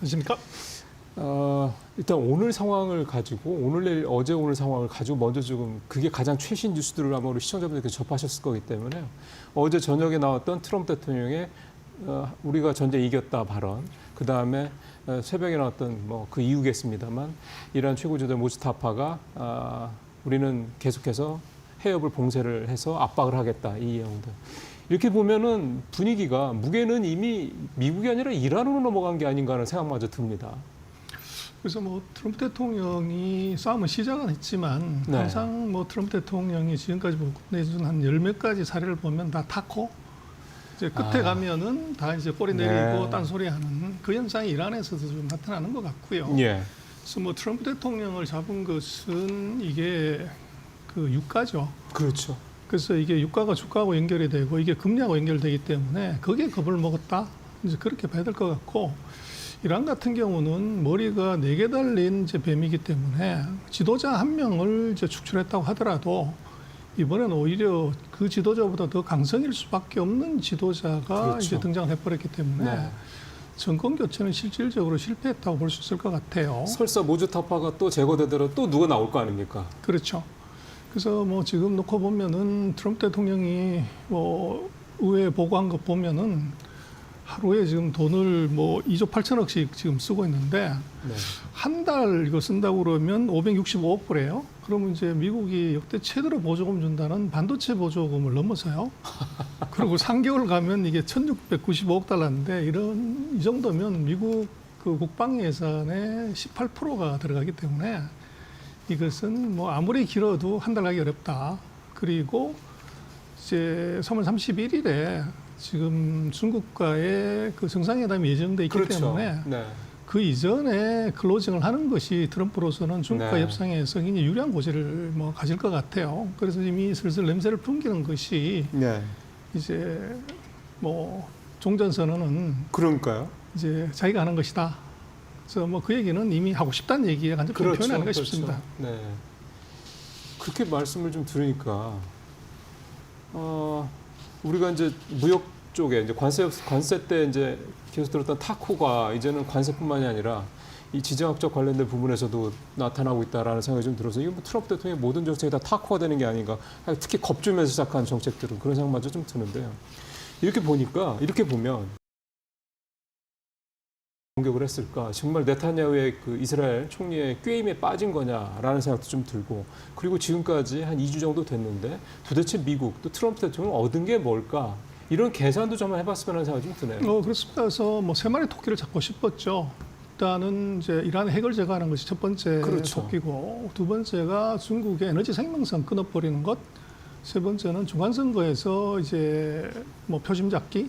안녕하십니까? 일단 오늘 상황을 가지고 오늘 내일 어제 오늘 상황을 가지고 먼저 조금 그게 가장 최신 뉴스들을 아마 우리 시청자분들께 접하셨을 거기 때문에 어제 저녁에 나왔던 트럼프 대통령의 우리가 전쟁 이겼다 발언, 그 다음에 새벽에 나왔던 뭐 그 이후겠습니다만 이란 최고 지도자 무스타파가 우리는 계속해서 해협을 봉쇄를 해서 압박을 하겠다 이 내용들. 이렇게 보면은 분위기가 무게는 이미 미국이 아니라 이란으로 넘어간 게 아닌가 하는 생각마저 듭니다. 그래서 뭐 트럼프 대통령이 싸움을 시작은 했지만 네. 항상 뭐 트럼프 대통령이 지금까지 내준 한 열 몇 가지 사례를 보면 다 타코 이제 끝에 가면은 다 이제 꼬리 내리고 네. 딴소리하는 그 현상이 이란에서도 좀 나타나는 것 같고요. 예. 그래서 뭐 트럼프 대통령을 잡은 것은 이게 그 유가죠. 그렇죠. 그래서 이게 유가가 주가하고 연결이 되고 이게 금리하고 연결되기 때문에 거기에 겁을 먹었다. 이제 그렇게 봐야 될 것 같고 이란 같은 경우는 머리가 4개 달린 이제 뱀이기 때문에 지도자 한 명을 이제 축출했다고 하더라도 이번에는 오히려 그 지도자보다 더 강성일 수밖에 없는 지도자가 그렇죠. 이제 등장을 해버렸기 때문에 네. 정권 교체는 실질적으로 실패했다고 볼 수 있을 것 같아요. 설사 모주타파가 또 제거되더라도 또 누가 나올 거 아닙니까? 그렇죠. 그래서 뭐 지금 놓고 보면은 트럼프 대통령이 뭐 의회에 보고한 것 보면은 하루에 지금 돈을 뭐 2조 8천억씩 지금 쓰고 있는데 네. 한 달 이거 쓴다고 그러면 565억 불이에요. 그러면 이제 미국이 역대 최대로 보조금 준다는 반도체 보조금을 넘어서요. 그리고 3개월 가면 이게 1,695억 달러인데 이 정도면 미국 그 국방 예산의 18%가 들어가기 때문에 이것은 뭐 아무리 길어도 한 달 가기 어렵다. 그리고 이제 3월 31일에 지금 중국과의 그 정상회담이 예정돼 있기 그렇죠. 때문에 네. 그 이전에 클로징을 하는 것이 트럼프로서는 중국과 네. 협상에서 굉장히 유리한 고지를 뭐 가질 것 같아요. 그래서 이미 슬슬 냄새를 풍기는 것이 네. 이제 뭐 종전선언은 그러니까요. 이제 자기가 하는 것이다. 그래서 뭐 그 얘기는 이미 하고 싶다는 얘기에 간접적인 그렇죠. 표현이 아닌가 그렇죠. 싶습니다. 네. 그렇게 말씀을 좀 들으니까 우리가 이제 무역 쪽에 이제 관세 때 이제 계속 들었던 타코가 이제는 관세뿐만이 아니라 이 지정학적 관련된 부분에서도 나타나고 있다라는 생각이 좀 들어서 이거 뭐 트럼프 대통령의 모든 정책이 다 타코가 되는 게 아닌가. 특히 겁주면서 시작한 정책들은 그런 생각마저 좀 드는데요. 이렇게 보면 공격을 했을까? 정말 네타냐후의 그 이스라엘 총리의 꾀임에 빠진 거냐라는 생각도 좀 들고, 그리고 지금까지 한 2주 정도 됐는데 도대체 미국 또 트럼프 대통령 얻은 게 뭘까? 이런 계산도 좀 해봤으면 하는 생각이 좀 드네요. 그렇습니다. 그래서 뭐 3마리 토끼를 잡고 싶었죠. 일단은 이제 이란의 핵을 제거하는 것이 첫 번째 그렇죠. 토끼고, 두 번째가 중국의 에너지 생명선 끊어버리는 것, 세 번째는 중간선거에서 이제 뭐 표심 잡기.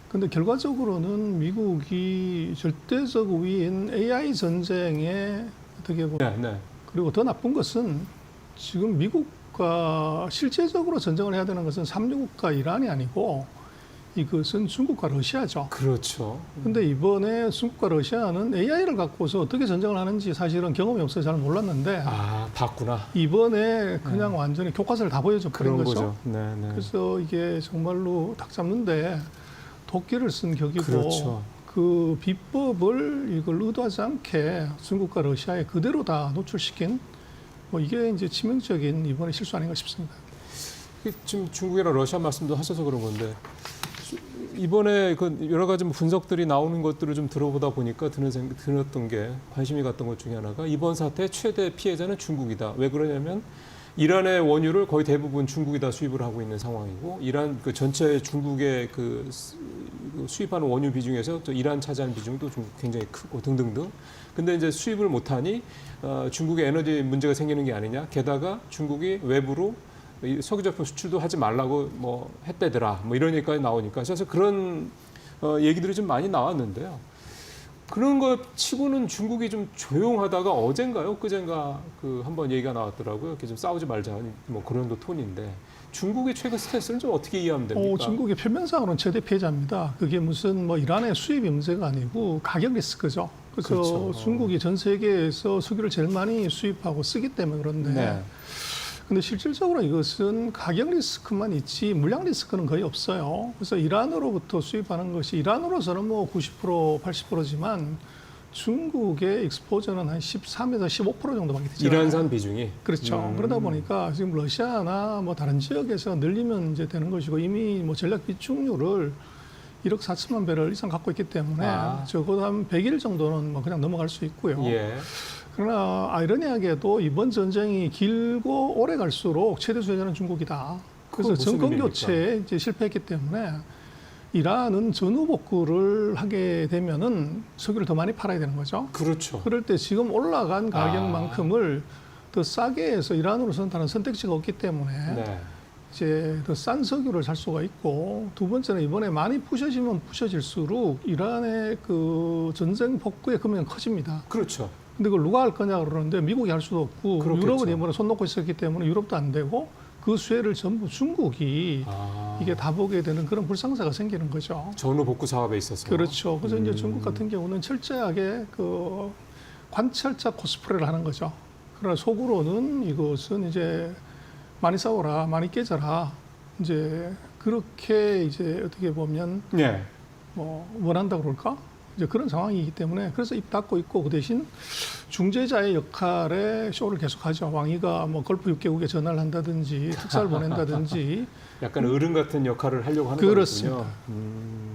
근데 결과적으로는 미국이 절대적 우위인 AI 전쟁에 어떻게 보면 네. 그리고 더 나쁜 것은 지금 미국과 실제적으로 전쟁을 해야 되는 것은 삼중국과 이란이 아니고 이것은 중국과 러시아죠. 그렇죠. 근데 이번에 중국과 러시아는 AI를 갖고서 어떻게 전쟁을 하는지 사실은 경험이 없어서 잘 몰랐는데 봤구나. 이번에 그냥 완전히 교과서를 다 보여줘 버린 그런 거죠. 네. 그래서 이게 정말로 닭 잡는데 도끼를 쓴 격이고 그렇죠. 그 비법을 이걸 의도하지 않게 중국과 러시아에 그대로 다 노출시킨 뭐 이게 이제 치명적인 이번에 실수 아닌가 싶습니다. 지금 중국이랑 러시아 말씀도 하셔서 그런 건데 이번에 그 여러 가지 분석들이 나오는 것들을 좀 들어보다 보니까 들었던 게 관심이 갔던 것 중에 하나가 이번 사태 최대 피해자는 중국이다. 왜 그러냐면 이란의 원유를 거의 대부분 중국이 다 수입을 하고 있는 상황이고 이란 그 전체 중국의 그 수입하는 원유 비중에서 또 이란 차지하는 비중도 좀 굉장히 크고 등등등. 근데 이제 수입을 못하니 중국의 에너지 문제가 생기는 게 아니냐. 게다가 중국이 외부로 석유 제품 수출도 하지 말라고 뭐 했대더라. 뭐 이런 얘기까지 나오니까 그래서 그런 얘기들이 좀 많이 나왔는데요. 그런 것 치고는 중국이 좀 조용하다가 어젠가요? 그젠가 그 한번 얘기가 나왔더라고요. 이렇게 좀 싸우지 말자. 뭐 그런 도 톤인데 중국의 최근 스탠스는 좀 어떻게 이해하면 됩니까? 중국이 표면상으로는 최대 피해자입니다. 그게 무슨 뭐 이란의 수입이 문제가 아니고 가격 리스크죠. 그래서 그렇죠. 중국이 전 세계에서 석유를 제일 많이 수입하고 쓰기 때문에 그런데 네. 근데 실질적으로 이것은 가격 리스크만 있지 물량 리스크는 거의 없어요. 그래서 이란으로부터 수입하는 것이 이란으로서는 뭐 90%, 80%지만 중국의 익스포저는 한 13에서 15% 정도밖에 되지 않아요. 이란산 비중이 그렇죠. 그러다 보니까 지금 러시아나 뭐 다른 지역에서 늘리면 이제 되는 것이고 이미 뭐 전략 비축률을 1억 4천만 배럴 이상 갖고 있기 때문에 적어도 한 100일 정도는 뭐 그냥 넘어갈 수 있고요. 예. 그러나 아이러니하게도 이번 전쟁이 길고 오래 갈수록 최대 수혜자는 중국이다. 그래서 정권 교체에 이제 실패했기 때문에 이란은 전후 복구를 하게 되면은 석유를 더 많이 팔아야 되는 거죠. 그렇죠. 그럴 때 지금 올라간 가격만큼을 더 싸게 해서 이란으로서는 다른 선택지가 없기 때문에 네. 이제 더 싼 석유를 살 수가 있고 두 번째는 이번에 많이 부셔지면 부셔질수록 이란의 그 전쟁 복구의 금액은 커집니다. 그렇죠. 근데 그걸 누가 할 거냐 그러는데 미국이 할 수도 없고 그렇겠죠. 유럽은 이번에 손 놓고 있었기 때문에 유럽도 안 되고 그 수혜를 전부 중국이 이게 다 보게 되는 그런 불상사가 생기는 거죠. 전후 복구 사업에 있어서. 그렇죠. 그래서 이제 중국 같은 경우는 철저하게 그 관철자 코스프레를 하는 거죠. 그러나 속으로는 이것은 이제 많이 싸워라, 많이 깨져라. 이제 그렇게 이제 어떻게 보면 네. 뭐 원한다 그럴까? 이제 그런 상황이기 때문에 그래서 입 닫고 있고 그 대신 중재자의 역할에 쇼를 계속하죠. 왕이가 뭐 걸프 6개국에 전화를 한다든지 특사를 보낸다든지 약간 어른 같은 역할을 하려고 하는 그렇습니다. 거군요.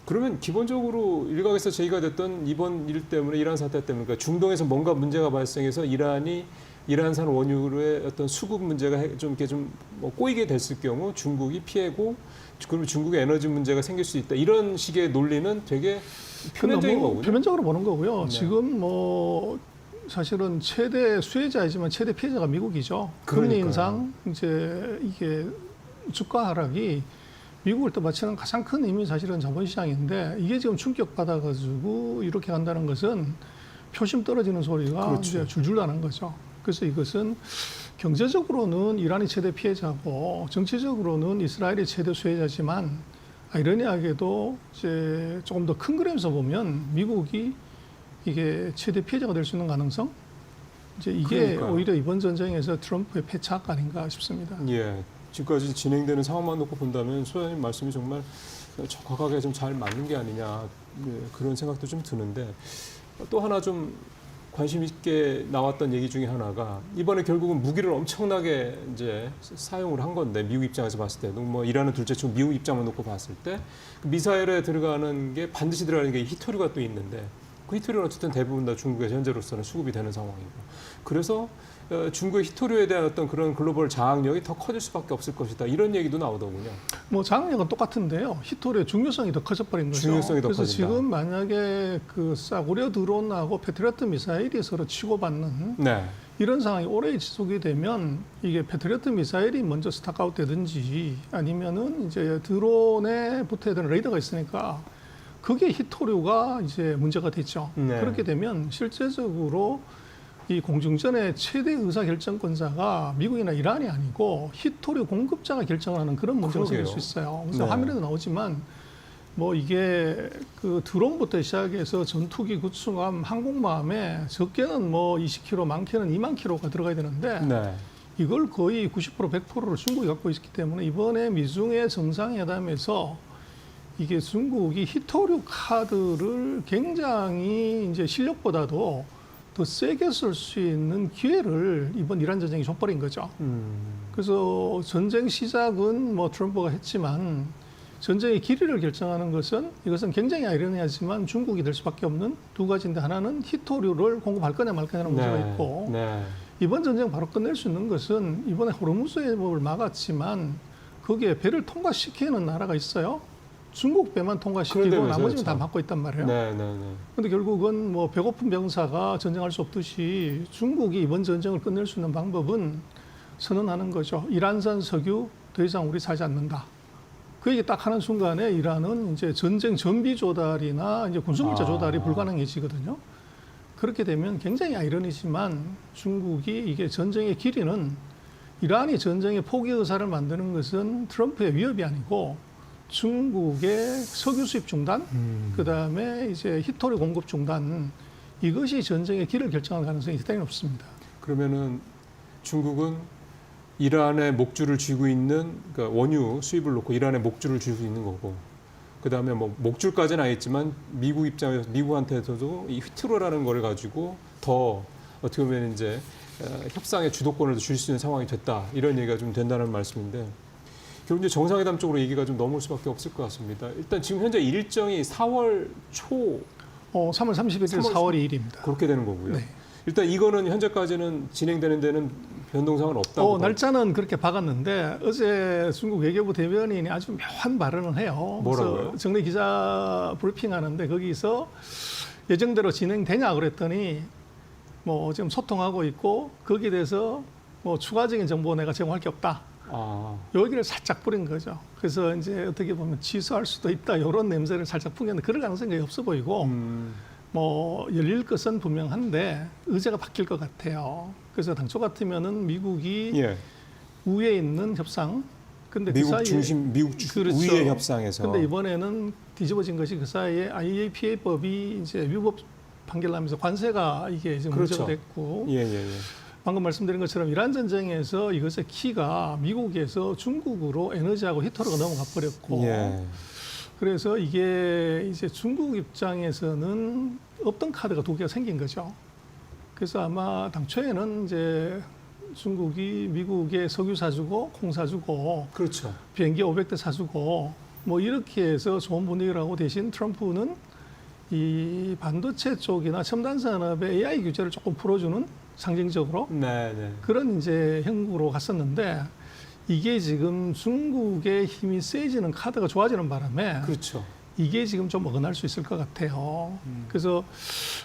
그러면 기본적으로 일각에서 제기가 됐던 이번 일 때문에 이란 사태 때문에 그러니까 중동에서 뭔가 문제가 발생해서 이란산 원유의 어떤 수급 문제가 좀 이렇게 좀뭐 꼬이게 됐을 경우 중국이 피해고 그러면 중국의 에너지 문제가 생길 수 있다 이런 식의 논리는 되게 표면적인 거군요. 표면적으로 보는 거고요. 네. 지금 뭐 사실은 최대 수혜자이지만 최대 피해자가 미국이죠. 금리 인상 이제 이게 주가 하락이 미국을 또 바치는 가장 큰 힘이 사실은 자본시장인데 이게 지금 충격받아가지고 이렇게 간다는 것은 표심 떨어지는 소리가 그렇죠. 이제 줄줄 나는 거죠. 그래서 이것은 경제적으로는 이란이 최대 피해자고 정치적으로는 이스라엘이 최대 수혜자지만 아이러니하게도 이제 조금 더 큰 그림에서 보면 미국이 이게 최대 피해자가 될 수 있는 가능성 이제 이게 그러니까요. 오히려 이번 전쟁에서 트럼프의 패착 아닌가 싶습니다. 예. 지금까지 진행되는 상황만 놓고 본다면 소장님 말씀이 정말 정확하게 좀 잘 맞는 게 아니냐 그런 생각도 좀 드는데 또 하나 좀 관심 있게 나왔던 얘기 중에 하나가 이번에 결국은 무기를 엄청나게 이제 사용을 한 건데 미국 입장에서 봤을 때도 뭐 이란은 둘째치고 미국 입장만 놓고 봤을 때 그 미사일에 들어가는 게 반드시 들어가는 게 히토류가 또 있는데 그 히토류는 어쨌든 대부분 다 중국의 현재로서는 수급이 되는 상황이고 그래서 중국의 히토류에 대한 어떤 그런 글로벌 장악력이 더 커질 수밖에 없을 것이다 이런 얘기도 나오더군요. 뭐 장악력은 똑같은데요. 히토리의 중요성이 더 커져버린 거죠. 중요성이 더 그래서 커진다. 지금 만약에 그 싸구려 드론하고 패트리어트 미사일이 서로 치고받는 네. 이런 상황이 오래 지속이 되면 이게 패트리어트 미사일이 먼저 스타크아웃 되든지 아니면은 이제 드론에 붙어야 되는 레이더가 있으니까 그게 히토류가 이제 문제가 됐죠. 네. 그렇게 되면 실제적으로 이 공중전의 최대 의사결정권자가 미국이나 이란이 아니고 히토류 공급자가 결정을 하는 그런 문제가 생길 수 있어요. 그래서 네. 화면에도 나오지만 뭐 이게 그 드론부터 시작해서 전투기, 구축함, 항공모함에 적게는 뭐 20kg, 많게는 2만 kg가 들어가야 되는데 네. 이걸 거의 90% 100%를 중국이 갖고 있기 때문에 이번에 미중의 정상회담에서 이게 중국이 히토류 카드를 굉장히 이제 실력보다도 더 세게 쓸 수 있는 기회를 이번 이란 전쟁이 줘버린 거죠. 그래서 전쟁 시작은 뭐 트럼프가 했지만 전쟁의 길이를 결정하는 것은 이것은 굉장히 아이러니하지만 중국이 될 수밖에 없는 두 가지인데 하나는 히토류를 공급할 거냐 말 거냐는 문제가 있고 네. 이번 전쟁 바로 끝낼 수 있는 것은 이번에 호르무즈 해법을 막았지만 거기에 배를 통과시키는 나라가 있어요. 중국 배만 통과시키고 나머지는 그렇죠. 다 막고 있단 말이에요. 네. 그런데 결국은 뭐 배고픈 병사가 전쟁할 수 없듯이 중국이 이번 전쟁을 끝낼 수 있는 방법은 선언하는 거죠. 이란산 석유 더 이상 우리 사지 않는다. 그 얘기 딱 하는 순간에 이란은 이제 전쟁 전비 조달이나 이제 군수물자 조달이 불가능해지거든요. 그렇게 되면 굉장히 아이러니지만 중국이 이게 전쟁의 길이는 이란이 전쟁의 포기 의사를 만드는 것은 트럼프의 위협이 아니고 중국의 석유 수입 중단, 그 다음에 이제 히토류 공급 중단 이것이 전쟁의 길을 결정할 가능성이 대단히 높습니다. 그러면은 중국은 이란의 목줄을 쥐고 있는 그러니까 원유 수입을 놓고 이란의 목줄을 쥐고 있는 거고 그다음에 뭐 목줄까지는 아니지만 미국 입장에서 미국한테서도 이 휘트로라는 걸 가지고 더 어떻게 보면 이제 협상의 주도권을 줄 수 있는 상황이 됐다 이런 얘기가 좀 된다는 말씀인데 결국 이제 정상회담 쪽으로 얘기가 좀 넘을 수밖에 없을 것 같습니다. 일단 지금 현재 일정이 4월 초 3월 31일, 4월 2일입니다. 그렇게 되는 거고요. 네. 일단 이거는 현재까지는 진행되는 데는 변동사항은 없다고. 날짜는 그렇게 박았는데 어제 중국 외교부 대변인이 아주 묘한 발언을 해요. 뭐라고요? 그래서 정례 기자 브리핑하는데 거기서 예정대로 진행되냐 그랬더니 뭐 지금 소통하고 있고 거기에 대해서 뭐 추가적인 정보 내가 제공할 게 없다. 여기를 살짝 뿌린 거죠. 그래서 이제 어떻게 보면 취소할 수도 있다 이런 냄새를 살짝 풍겼는데 그럴 가능성이 거의 없어 보이고 뭐 열릴 것은 분명한데 의제가 바뀔 것 같아요. 그래서 당초 같으면은 미국이 예. 우위에 있는 협상, 근데 미국 그 사이에 중심 미국 그렇죠. 우위의 협상에서. 근데 이번에는 뒤집어진 것이 그 사이에 IAPA법이 이제 위법 판결나면서 관세가 이게 지금 그렇죠. 문제가 됐고. 예. 방금 말씀드린 것처럼 이란 전쟁에서 이것의 키가 미국에서 중국으로 에너지하고 히터로가 넘어가 버렸고 예. 그래서 이게 이제 중국 입장에서는 없던 카드가 두 개가 생긴 거죠. 그래서 아마 당초에는 이제 중국이 미국에 석유 사주고 콩 사주고 그렇죠. 비행기 500대 사주고 뭐 이렇게 해서 좋은 분위기라고 대신 트럼프는 이 반도체 쪽이나 첨단 산업의 AI 규제를 조금 풀어주는 상징적으로 네. 그런 이제 형국으로 갔었는데 이게 지금 중국의 힘이 세지는 카드가 좋아지는 바람에 그렇죠. 이게 지금 좀 어긋날 수 있을 것 같아요. 그래서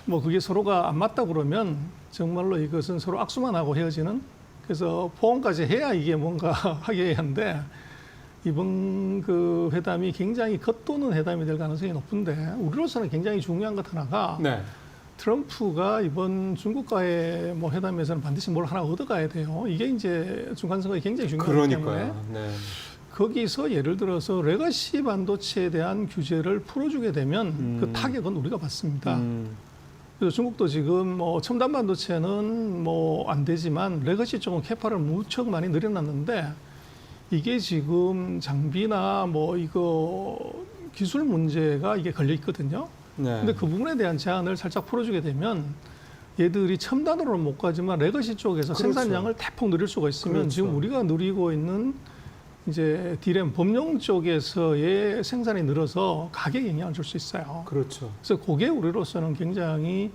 뭐 그게 서로가 안 맞다 그러면 정말로 이것은 서로 악수만 하고 헤어지는 그래서 포옹까지 해야 이게 뭔가 하게 한데 이번 그 회담이 굉장히 겉도는 회담이 될 가능성이 높은데 우리로서는 굉장히 중요한 것 하나가 네. 트럼프가 이번 중국과의 뭐 회담에서는 반드시 뭘 하나 얻어가야 돼요. 이게 이제 중간선거에 굉장히 중요하기 때문에 그러니까요. 네. 거기서 예를 들어서 레거시 반도체에 대한 규제를 풀어주게 되면 그 타격은 우리가 받습니다. 그래서 중국도 지금 뭐 첨단 반도체는 뭐 안 되지만 레거시 쪽은 캐파를 무척 많이 늘여놨는데 이게 지금 장비나 뭐 이거 기술 문제가 이게 걸려 있거든요. 네. 근데 그 부분에 대한 제한을 살짝 풀어주게 되면 얘들이 첨단으로는 못 가지만 레거시 쪽에서 그렇죠. 생산량을 대폭 늘릴 수가 있으면 그렇죠. 지금 우리가 누리고 있는 이제 디램 범용 쪽에서의 생산이 늘어서 가격에 영향을 줄 수 있어요. 그렇죠. 그래서 그게 우리로서는 굉장히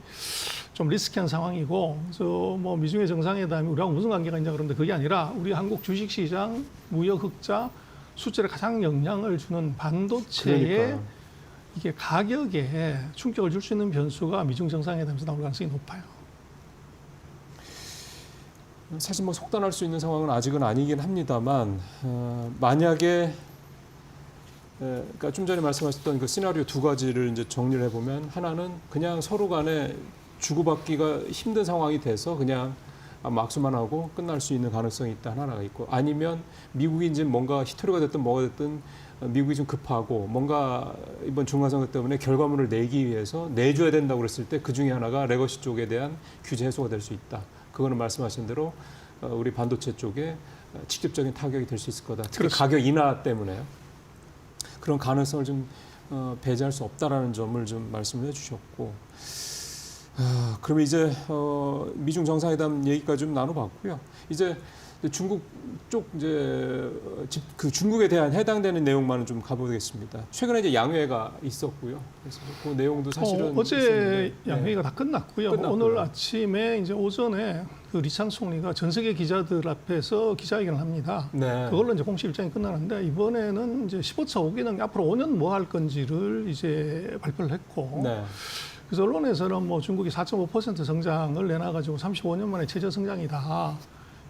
좀 리스키한 상황이고, 그래서 뭐 미중의 정상회담이 우리하고 무슨 관계가 있냐 그러는데 그게 아니라 우리 한국 주식시장, 무역 흑자, 수출에 가장 영향을 주는 반도체의 그러니까요. 이게 가격에 충격을 줄 수 있는 변수가 미중 정상회담에서 나올 가능성이 높아요. 사실 뭐 속단할 수 있는 상황은 아직은 아니긴 합니다만 만약에 그러니까 좀 전에 말씀하셨던 그 시나리오 두 가지를 이제 정리를 해보면 하나는 그냥 서로 간에 주고받기가 힘든 상황이 돼서 그냥 막수만 하고 끝날 수 있는 가능성이 있다 하나가 있고 아니면 미국이 이제 뭔가 히토리가 됐든 뭐가 됐든 미국이 좀 급하고 뭔가 이번 중간선거 때문에 결과물을 내기 위해서 내줘야 된다고 그랬을 때 그 중에 하나가 레거시 쪽에 대한 규제 해소가 될 수 있다. 그거는 말씀하신 대로 우리 반도체 쪽에 직접적인 타격이 될 수 있을 거다. 특히 그렇습니다. 가격 인하 때문에요. 그런 가능성을 좀 배제할 수 없다라는 점을 좀 말씀을 해주셨고, 그럼 이제 미중 정상회담 얘기까지 좀 나눠봤고요. 이제 중국 쪽 이제 그 중국에 대한 해당되는 내용만은 좀 가보겠습니다. 최근에 이제 양회가 있었고요. 그래서 그 내용도 사실은 어제 있었는데, 양회가 다 끝났고요. 끝났고요. 오늘 아침에 이제 오전에 그 리창 총리가 전 세계 기자들 앞에서 기자회견을 합니다. 네. 그걸로 이제 공식 일정이 끝나는데 이번에는 이제 15차 5기능 앞으로 5년 뭐 할 건지를 이제 발표를 했고. 네. 그래서 언론에서는 뭐 중국이 4.5% 성장을 내놔가지고 35년 만에 최저 성장이다.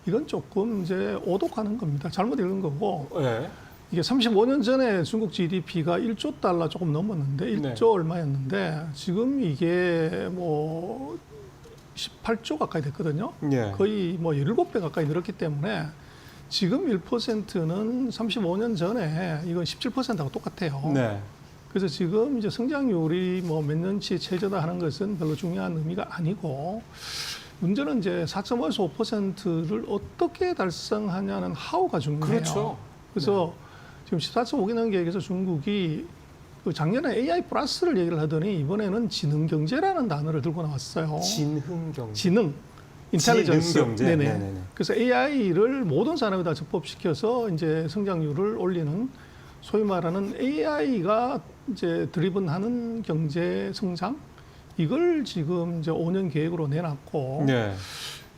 이건 조금 이제 오독하는 겁니다. 잘못 읽은 거고. 네. 이게 35년 전에 중국 GDP가 1조 달러 조금 넘었는데 1조 네. 얼마였는데 지금 이게 뭐 18조 가까이 됐거든요. 네. 거의 뭐 17배 가까이 늘었기 때문에 지금 1%는 35년 전에 이건 17%하고 똑같아요. 네. 그래서 지금 이제 성장률이 뭐 몇 년치 최저다 하는 것은 별로 중요한 의미가 아니고 문제는 이제 4.5에서 5%를 어떻게 달성하냐는 하우가 중요해요. 그렇죠. 그래서 지금 14.5기능 계획에서 중국이 그 작년에 AI 플러스를 얘기를 하더니 이번에는 지능 경제라는 단어를 들고 나왔어요. 진흥 경제. 지능, 인텔리전스. 지능 경제. 네네. 네네네. 그래서 AI를 모든 산업에다 접목시켜서 이제 성장률을 올리는 소위 말하는 AI가 이제 드리븐하는 경제 성장 이걸 지금 이제 5년 계획으로 내놨고. 네.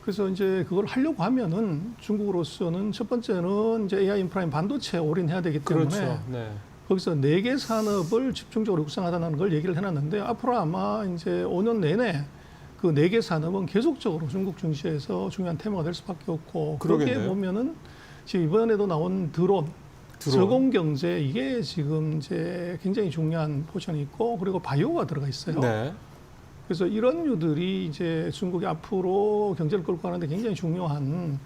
그래서 이제 그걸 하려고 하면은 중국으로서는 첫 번째는 이제 AI 인프라인 반도체에 올인해야 되기 때문에 그렇죠. 네. 거기서 4개 산업을 집중적으로 육성하다는 걸 얘기를 해놨는데 앞으로 아마 이제 5년 내내 그 4개 산업은 계속적으로 중국 증시에서 중요한 테마가 될 수밖에 없고 그렇게 그러겠네요. 보면은 지금 이번에도 나온 드론. 저공 경제 이게 지금 이제 굉장히 중요한 포션이 있고 그리고 바이오가 들어가 있어요. 네. 그래서 이런 류들이 이제 중국이 앞으로 경제를 끌고 가는데 굉장히 중요한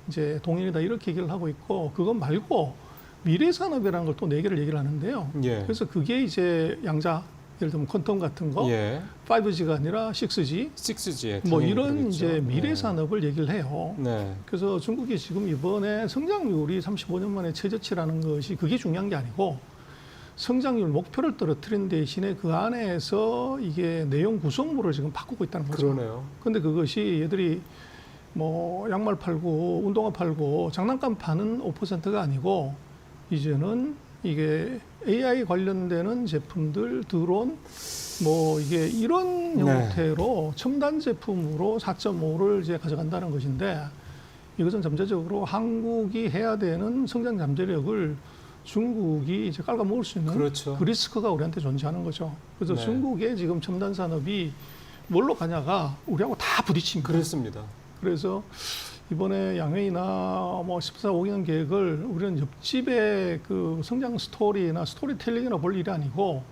이제 동인이다 이렇게 얘기를 하고 있고 그것 말고 미래 산업이라는 걸 또 4개를 얘기를 하는데요. 예. 그래서 그게 이제 양자 예를 들면 퀀텀 같은 거, 예. 5G가 아니라 6G 6G에 뭐 이런 이제 미래 산업을 얘기를 해요. 네. 그래서 중국이 지금 이번에 성장률이 35년 만에 최저치라는 것이 그게 중요한 게 아니고 성장률 목표를 떨어뜨린 대신에 그 안에서 이게 내용 구성물을 지금 바꾸고 있다는 거죠. 그러네요. 근데 그것이 얘들이 뭐 양말 팔고 운동화 팔고 장난감 파는 5%가 아니고 이제는 이게 AI 관련되는 제품들, 드론 뭐 이게 이런 네. 형태로 첨단 제품으로 4.5를 이제 가져간다는 것인데 이것은 잠재적으로 한국이 해야 되는 성장 잠재력을 중국이 이제 깔아먹을 수 있는 그렇죠. 그 리스크가 우리한테 존재하는 거죠. 그래서 네. 중국의 지금 첨단 산업이 뭘로 가냐가 우리하고 다 부딪힙니다. 그렇습니다. 그래서 이번에 양회이나 뭐 14, 5년 계획을 우리는 옆집의 그 성장 스토리나 스토리텔링이나 볼 일이 아니고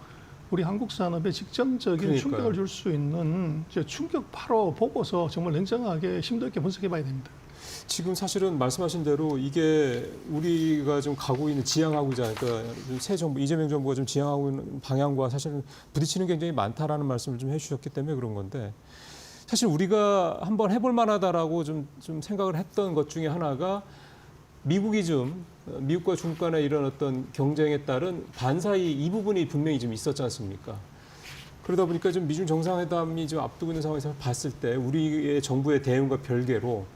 우리 한국 산업에 직접적인 그러니까요. 충격을 줄 수 있는 이제 충격파로 보고서 정말 냉정하게 심도 있게 분석해 봐야 됩니다. 지금 사실은 말씀하신 대로 이게 우리가 좀 가고 있는 지향하고자 그러니까 새 정부 이재명 정부가 좀 지향하고 있는 방향과 사실은 부딪히는 게 굉장히 많다라는 말씀을 좀 해주셨기 때문에 그런 건데 사실 우리가 한번 해볼 만하다라고 좀 생각을 했던 것 중에 하나가 미국이 좀 미국과 중국 간의 이런 어떤 경쟁에 따른 반사이 이 부분이 분명히 좀 있었지 않습니까? 그러다 보니까 좀 미중 정상회담이 좀 앞두고 있는 상황에서 봤을 때 우리의 정부의 대응과 별개로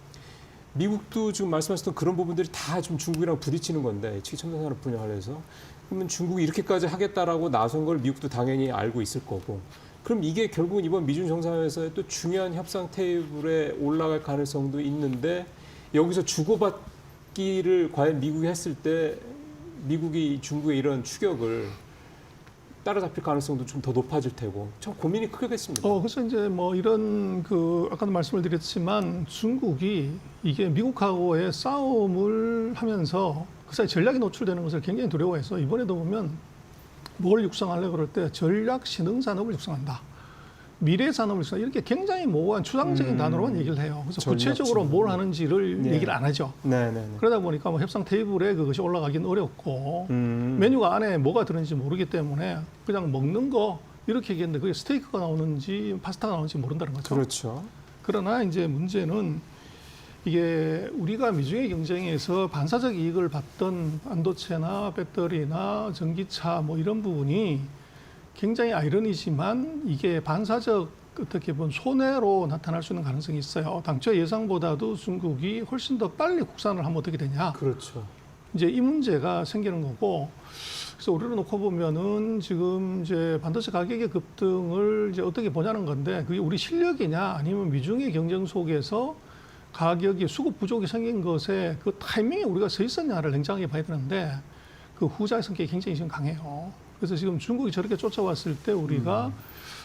미국도 지금 말씀하셨던 그런 부분들이 다 좀 중국이랑 부딪히는 건데 특히 첨단 산업 분야 관련해서 그러면 중국이 이렇게까지 하겠다라고 나선 걸 미국도 당연히 알고 있을 거고 그럼 이게 결국은 이번 미중 정상회담에서의 또 중요한 협상 테이블에 올라갈 가능성도 있는데 여기서 주고받기를 과연 미국이 했을 때 미국이 중국의 이런 추격을 따라잡힐 가능성도 좀 더 높아질 테고 참 고민이 크겠습니다. 그래서 이제 뭐 이런 그 아까도 말씀을 드렸지만 중국이 이게 미국하고의 싸움을 하면서 그 사이 전략이 노출되는 것을 굉장히 두려워해서 이번에도 보면 뭘 육성하려고 그럴 때 전략 신흥 산업을 육성한다. 미래 산업을 육성 이렇게 굉장히 모호한 추상적인 단어로만 얘기를 해요. 그래서 구체적으로 뭘 하는지를 네. 얘기를 안 하죠. 네네네. 그러다 보니까 뭐 협상 테이블에 그것이 올라가긴 어렵고 메뉴가 안에 뭐가 들었는지 모르기 때문에 그냥 먹는 거 이렇게 얘기했는데 그게 스테이크가 나오는지 파스타가 나오는지 모른다는 거죠. 그렇죠. 그러나 이제 문제는 이게 우리가 미중의 경쟁에서 반사적 이익을 봤던 반도체나 배터리나 전기차 뭐 이런 부분이 굉장히 아이러니지만 이게 반사적 어떻게 보면 손해로 나타날 수 있는 가능성이 있어요. 당초 예상보다도 중국이 훨씬 더 빨리 국산을 하면 어떻게 되냐. 그렇죠. 이제 이 문제가 생기는 거고. 그래서 우리를 놓고 보면은 지금 이제 반도체 가격의 급등을 이제 어떻게 보냐는 건데 그게 우리 실력이냐 아니면 미중의 경쟁 속에서 가격이 수급 부족이 생긴 것에 그 타이밍에 우리가 서 있었냐를 냉정하게 봐야 되는데 그 후자의 성격이 굉장히 지금 강해요. 그래서 지금 중국이 저렇게 쫓아왔을 때 우리가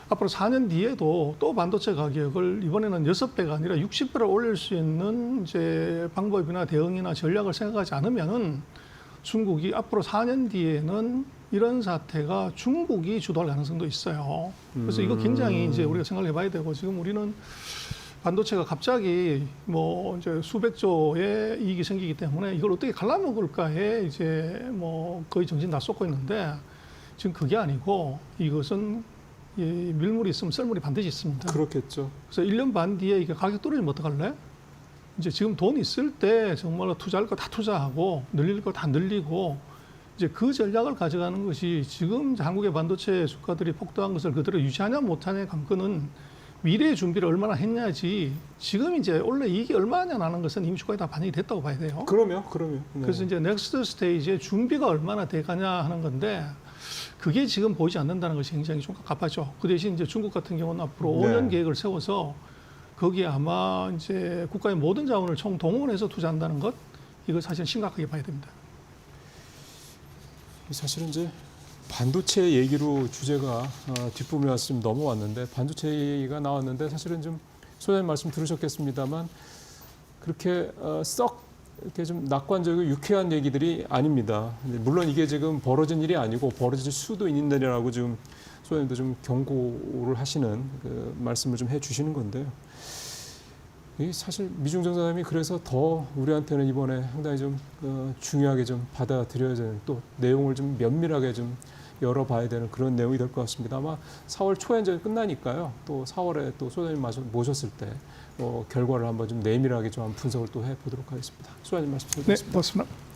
앞으로 4년 뒤에도 또 반도체 가격을 이번에는 6배가 아니라 60배를 올릴 수 있는 이제 방법이나 대응이나 전략을 생각하지 않으면은 중국이 앞으로 4년 뒤에는 이런 사태가 중국이 주도할 가능성도 있어요. 그래서 이거 굉장히 이제 우리가 생각을 해봐야 되고 지금 우리는 반도체가 갑자기 뭐 이제 수백 조의 이익이 생기기 때문에 이걸 어떻게 갈라먹을까에 이제 뭐 거의 정신 다 쏟고 있는데 지금 그게 아니고 이것은 이 밀물이 있으면 썰물이 반드시 있습니다. 그렇겠죠. 그래서 1년 반 뒤에 이게 가격 떨어지면 어떡할래? 이제 지금 돈 있을 때 정말로 투자할 거 다 투자하고 늘릴 거 다 늘리고 이제 그 전략을 가져가는 것이 지금 한국의 반도체 주가들이 폭등한 것을 그대로 유지하냐 못하냐의 관건은 미래의 준비를 얼마나 했냐지 지금 이제 원래 이익이 얼마냐 나는 것은 이미 주가에 다 반영이 됐다고 봐야 돼요. 그러면. 네. 그래서 이제 넥스트 스테이지의 준비가 얼마나 돼가냐 하는 건데 그게 지금 보이지 않는다는 것이 굉장히 좀 갑갑하죠. 그 대신 이제 중국 같은 경우는 앞으로 네. 5년 계획을 세워서 거기에 아마 이제 국가의 모든 자원을 총 동원해서 투자한다는 것 이거 사실 심각하게 봐야 됩니다. 사실은 이제 반도체 얘기로 주제가 뒷부분에 와서 좀 넘어왔는데 반도체 얘기가 나왔는데 사실은 좀 소장님 말씀 들으셨겠습니다만 그렇게 썩 이렇게 좀 낙관적이고 유쾌한 얘기들이 아닙니다. 물론 이게 지금 벌어진 일이 아니고 벌어질 수도 있는 일이라고 지금 소장님도 좀 경고를 하시는 그 말씀을 좀 해주시는 건데요. 이 사실 미중 정상회담이 그래서 더 우리한테는 이번에 상당히 좀 중요하게 좀 받아들여야 되는 또 내용을 좀 면밀하게 좀 열어봐야 되는 그런 내용이 될 것 같습니다. 아마 4월 초에 이제 끝나니까요. 또 4월에 또 소장님 모셨을 때 결과를 한번 좀 내밀하게 좀 분석을 또 해보도록 하겠습니다. 소장님 말씀 네, 드리겠습니다. 고맙습니다.